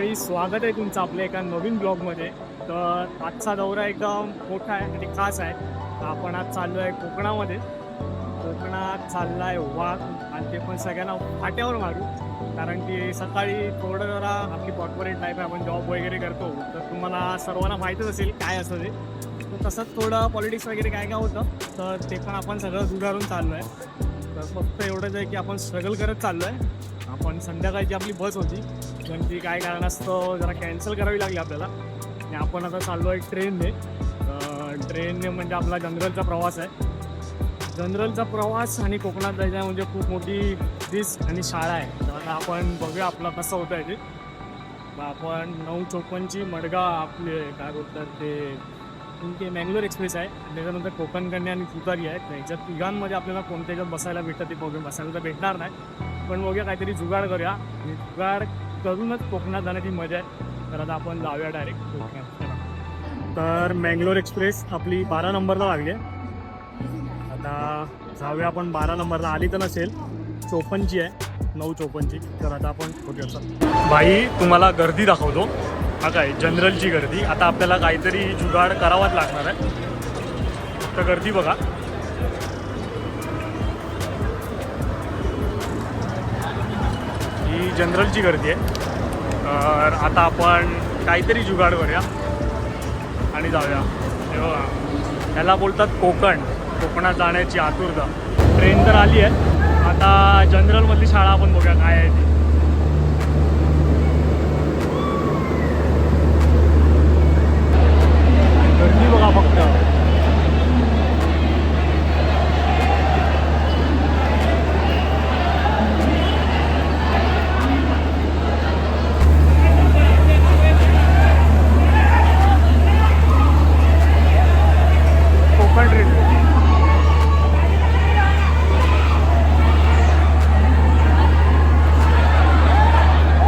मंडळी, स्वागत आहे तुमचं आपल्या एका नवीन ब्लॉगमध्ये. तर आजचा दौरा एकदम मोठा आहे आणि खास आहे. आपण आज चाललो आहे कोकणामध्ये. कोकणात चालला आहे वाघ, आणि ते पण सगळ्यांना फाट्यावर मारू. कारण की सकाळी थोडं जरा आपली कॉर्पोरेट लाईफ आहे, आपण जॉब वगैरे करतो, तर तुम्हाला सर्वांना माहीतच असेल काय असं ते. तर तसंच थोडं पॉलिटिक्स वगैरे काय काय होतं, तर ते पण आपण सगळं जुगारून चाललो आहे. तर फक्त एवढंच आहे की आपण स्ट्रगल करत चाललो आहे. आपण संध्याकाळची आपली बस होती, पण ती काय कारणास्तव जरा कॅन्सल करावी लागली आपल्याला, आणि आपण आता चाललो आहे ट्रेनने. ट्रेनने म्हणजे आपला जनरलचा प्रवास आहे. जनरलचा प्रवास आणि कोकणात जायचा म्हणजे खूप मोठी रिस्क आणि शाळा आहे. तर आता आपण बघूया आपला कसं होतं आहे ते. आपण 9:54ची मडगाव आपले काय बोलतात ते मँगलोर एक्सप्रेस आहे, आणि त्याच्यानंतर कोकण कन्या आणि तुतारी आहे. ह्याच्या तिघांमध्ये आपल्याला कोणत्याच्यात बसायला भेटतं ते बघूया. बसायला तर भेटणार नाही, पण बघूया काहीतरी जुगाड करूया, आणि जुगाड करूनच कोकणात जाण्याची मजा आहे. तर आता आपण जाऊया डायरेक्ट कोकणात. तर मँगलोर एक्सप्रेस आपली 12 नंबरला लागली आहे. आता जाऊया आपण 12 नंबरला. आली तर नसेल, 54ची आहे, 9:54ची. तर आता आपण बघूया. भाई तुम्हाला गर्दी दाखवतो. हा काय जनरलची गर्दी. आता आपल्याला काहीतरी जुगाड करावाच लागणार आहे. तर गर्दी बघा. ही जनरलची गर्दी आहे. तर आता आपण काहीतरी जुगाड करूया आणि जाऊया. हे बघा, त्याला बोलतात कोकण. कोकणात जाण्याची आतुरता. ट्रेन तर आली आहे. आता जनरलमधली शाळा आपण बघूया काय आहे ती. गर्दी बघा फक्त. कोकण रेल्वे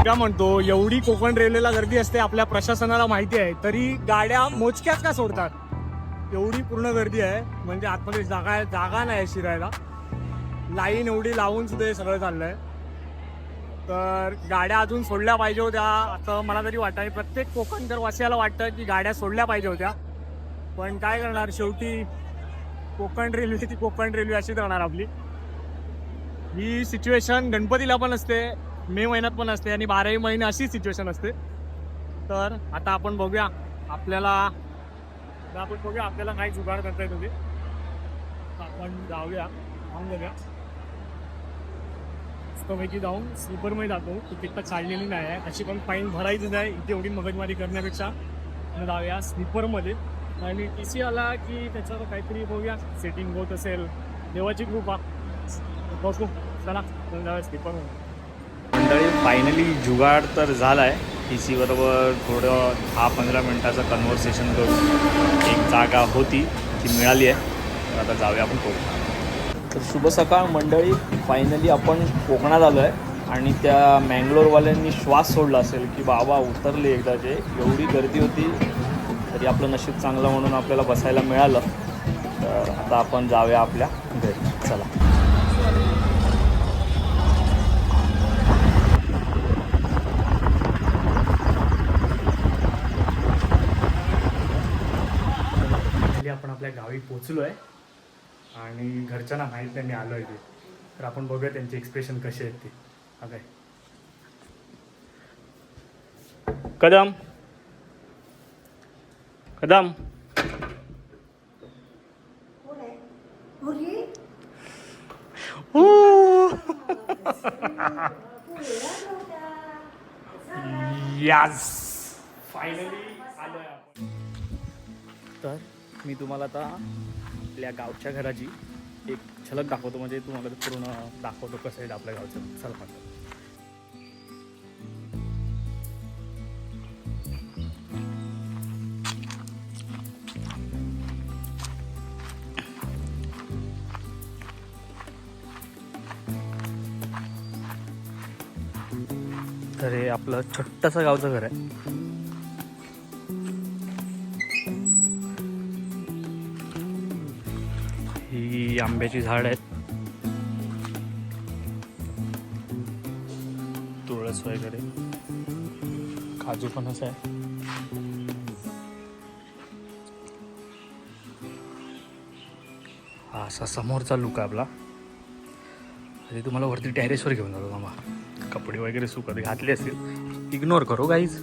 काय म्हणतो, एवढी कोकण रेल्वेला गर्दी असते आपल्या प्रशासनाला माहिती आहे, तरी गाड्या मोजक्याच का सोडतात. एवढी पूर्ण गर्दी आहे, म्हणजे आतमध्ये जागा नाही शिरायला. लाईन एवढी लावून सुद्धा हे सगळं चाललंय. तर गाड्या अजून सोडल्या पाहिजे होत्या असं मला तरी वाटतं, आणि प्रत्येक कोकणकर वासियाला वाटतं की गाड्या सोडल्या पाहिजे होत्या. पण काय करणार, शेवटी कोकण रेल्वे ती कोकण रेल्वे अशीच राहणार आपली. ही सिच्युएशन गणपतीला पण असते, मे महिन्यात पण असते, आणि 12ही महिने अशी सिच्युएशन असते. तर आता आपण बघूया आपल्याला काय जुगाड करता येत होते. आपण जाऊया, बघूया. मस्तपैकी जाऊन स्लीपरमध्ये जातो. तिकीट तर काढलेली नाही आहे, अशी पण फाईन भरायचीच आहे. इथे एवढी मगजमारी करण्यापेक्षा जाऊया स्लीपरमध्ये. आणि टी सी आला की त्याच्यावर काहीतरी बघूया, सेटिंग होत असेल. देवाची कृपा. बघू, चला जाऊया स्लीपरमध्ये. मंडळी, फायनली जुगाड तर झाला आहे. टी सी बरोबर थोडं 10-15 मिनटाचं कन्व्हर्सेशन करून एक जागा होती ती मिळाली आहे. तर आता जाऊया आपण कोकणात. तर शुभ सकाळ मंडळी. फायनली आपण कोकणात आलो आहे, आणि त्या मँगलोरवाल्यांनी श्वास सोडला असेल की बाबा उतरले एकदाचे. एवढी गर्दी होती, तरी आपलं नशीब चांगलं म्हणून आपल्याला बसायला मिळालं. तर आता आपण जाऊया आपल्या घरी. चला. आपण आपल्या गावी पोचलो आहे, आणि घरच्यांना माहीत नाही मी आलो आहे ते. तर आपण बघूया त्यांचे एक्सप्रेशन कसे आहेत ते. हा काय कदम कदम यस, फायनली आलोय आपण. तर मी तुम्हाला आता आपल्या गावच्या घराची एक झलक दाखवतो, म्हणजे तुम्हाला पूर्ण दाखवतो कसं आहे आपल्या गावचं. चला म्हणतो. तर हे आपलं छोटंसं गावचं घर आहे. ही आंब्याची झाड आहेत, तुळस वगैरे. काजू फणस आहे. हा असा समोरचा लुक आहे आपला. आधी तुम्हाला वरती टेरेसवर घेऊन जातो मामा. कपडे वगैरे सुकत घातले असतील, इग्नोर करो गाईज.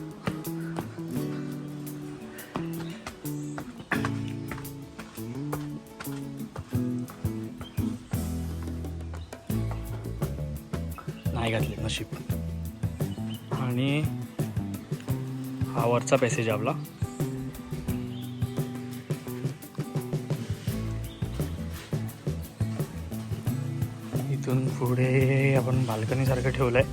नाही घातले नशीब. आणि हा वरचा पॅसेज आपला. इथून पुढे आपण बाल्कनी सारखं ठेवलंय.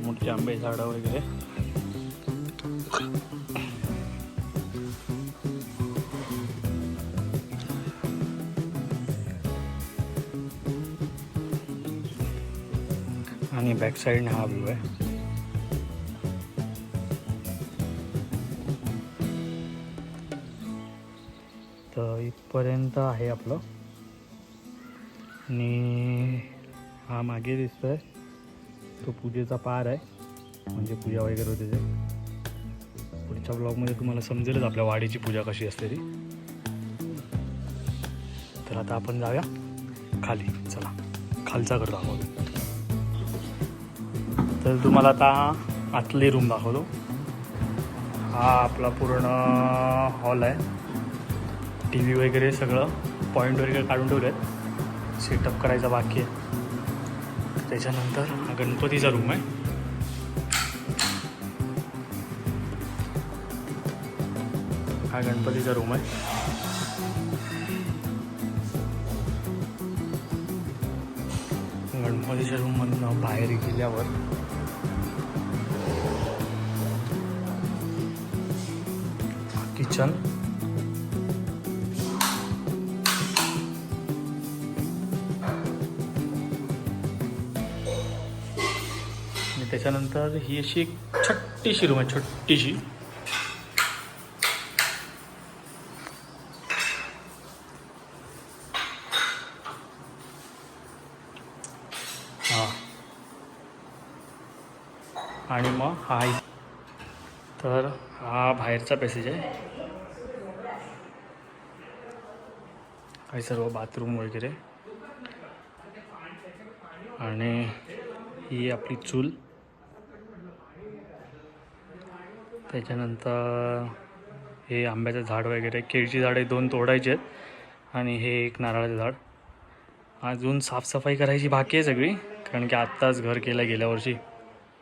मोठी आंबे झाडं वगैरे. आणि बॅक साईडने हा व्ह्यू आहे. तर इथपर्यंत आहे आपलं. आणि हा मागे दिसतोय तो पूजेचा पार आहे, म्हणजे पूजा वगैरे होते ते. पुढच्या ब्लॉगमध्ये तुम्हाला समजेलच आपल्या वाडीची पूजा कशी असते ती. तर आता आपण जाऊया खाली. चला खालचा घर दाखवतो. तर तुम्हाला आता आतली रूम दाखवतो. हा आपला पूर्ण हॉल आहे. टी व्ही वगैरे सगळं पॉईंट वगैरे काढून ठेवले आहेत. सेटअप करायचा बाकी आहे. त्याच्यानंतर हा गणपतीचा रूम आहे. हा गणपतीचा रूम आहे. गणपतीच्या रूममधून बाहेर गेल्यावर किचन. आणि त्याच्यानंतर ही अशी एक छोटीशी रूम आहे, छोटीशी. हां आणि मग हा तर हा बाहेरचा पॅसेज आहे. काही सर्व बाथरूम वगैरे. आणि ही आपली चूल. त्याच्यानंतर हे आंब्याचं झाड वगैरे. केळीची झाडं 2 तोडायची आहेत आणि हे एक नारळाचं झाड. अजून साफसफाई करायची बाकी आहे सगळी, कारण की आत्ताच घर केलं गेल्या वर्षी.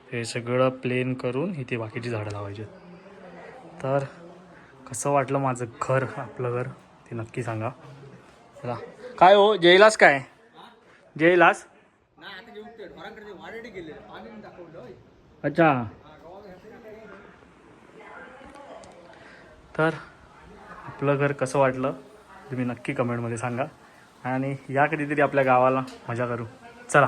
हे सगळं प्लेन करून इथे बाकीची झाडं लावायची आहेत. तर कसं वाटलं माझं घर, आपलं घर, ते नक्की सांगा. चला. काय हो जयलास? काय जयलास? अच्छा. तर आपलं घर कसं वाटलं तुम्ही नक्की कमेंटमध्ये सांगा. आणि या कधीतरी आपल्या गावाला मजा करू. चला.